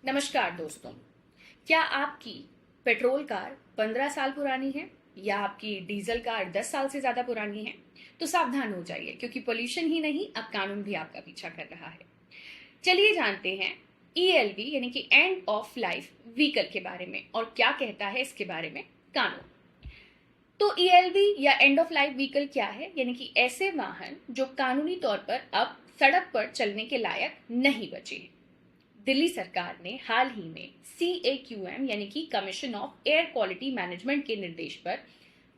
नमस्कार दोस्तों। क्या आपकी पेट्रोल कार 15 साल पुरानी है या आपकी डीजल कार 10 साल से ज्यादा पुरानी है? तो सावधान हो जाइए, क्योंकि पोल्यूशन ही नहीं, अब कानून भी आपका पीछा कर रहा है। चलिए जानते हैं ईएलवी यानी कि एंड ऑफ लाइफ व्हीकल के बारे में और क्या कहता है इसके बारे में कानून। तो ईएलवी या एंड ऑफ लाइफ व्हीकल क्या है? यानी कि ऐसे वाहन जो कानूनी तौर पर अब सड़क पर चलने के लायक नहीं बचे हैं। दिल्ली सरकार ने हाल ही में CAQM यानी कि commission of air quality management के निर्देश पर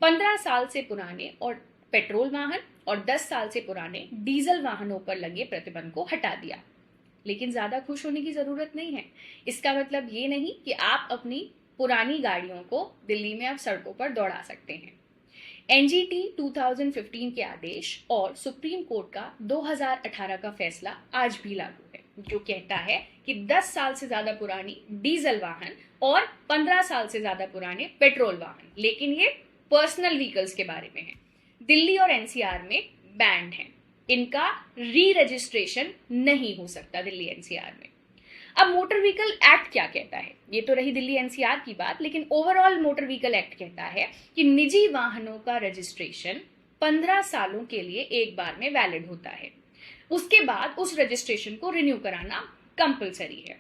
15 साल से पुराने और पेट्रोल वाहन और 10 साल से पुराने डीजल वाहनों पर लगे प्रतिबंध को हटा दिया। लेकिन ज्यादा खुश होने की जरूरत नहीं है। इसका मतलब ये नहीं कि आप अपनी पुरानी गाड़ियों को दिल्ली में अब सड़कों पर दौड़ा सकते हैं। NGT 2015 के आदेश और सुप्रीम कोर्ट का 2018 का फैसला आज भी लागू है, जो कहता है कि 10 साल से ज्यादा पुरानी डीजल वाहन और 15 साल से ज्यादा पुराने पेट्रोल वाहन, लेकिन ये पर्सनल व्हीकल्स के बारे में है, दिल्ली और NCR में बैंड है। इनका री रजिस्ट्रेशन नहीं हो सकता दिल्ली NCR में। अब मोटर व्हीकल एक्ट क्या कहता है? ये तो रही दिल्ली NCR की बात, लेकिन ओवरऑल मोटर व्हीकल एक्ट कहता है कि निजी वाहनों का रजिस्ट्रेशन 15 सालों के लिए एक बार में वैलिड होता है। उसके बाद उस रजिस्ट्रेशन को रिन्यू कराना कंपलसरी है।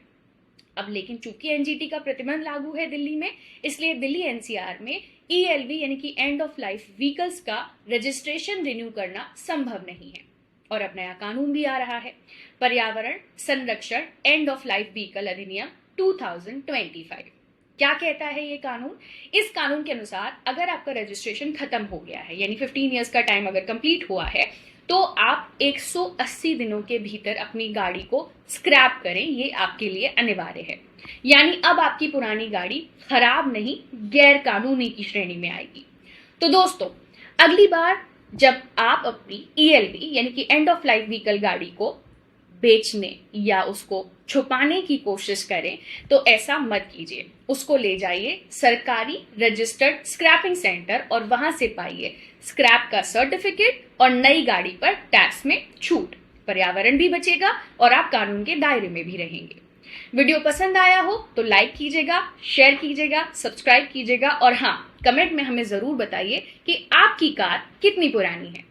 अब लेकिन चूंकि NGT का प्रतिबंध लागू है दिल्ली में, इसलिए दिल्ली NCR में ELV यानी कि एंड ऑफ लाइफ व्हीकल्स का रजिस्ट्रेशन रिन्यू करना संभव नहीं है। और अब नया कानून भी आ रहा है, पर्यावरण संरक्षण एंड ऑफ लाइफ व्हीकल अधिनियम 2025। क्या कहता है ये कानून? इस कानून के अनुसार अगर आपका रजिस्ट्रेशन खत्म हो गया है, यानी 15 इयर्स का टाइम अगर कंप्लीट हुआ है, तो आप 180 दिनों के भीतर अपनी गाड़ी को स्क्रैप करें। ये आपके लिए अनिवार्य है। यानी अब आपकी पुरानी गाड़ी खराब नहीं, गैर कानूनी की श्रेणी में आएगी। तो दोस्तों, अगली बार जब आप अपनी ELV यानी कि एंड ऑफ लाइफ व्हीकल गाड़ी को बेचने या उसको छुपाने की कोशिश करें, तो ऐसा मत कीजिए। उसको ले जाइए सरकारी रजिस्टर्ड स्क्रैपिंग सेंटर और वहां से पाइए स्क्रैप का सर्टिफिकेट और नई गाड़ी पर टैक्स में छूट। पर्यावरण भी बचेगा और आप कानून के दायरे में भी रहेंगे। वीडियो पसंद आया हो तो लाइक कीजिएगा, शेयर कीजिएगा, सब्सक्राइब कीजिएगा और हाँ, कमेंट में हमें जरूर बताइए कि आपकी कार कितनी पुरानी है।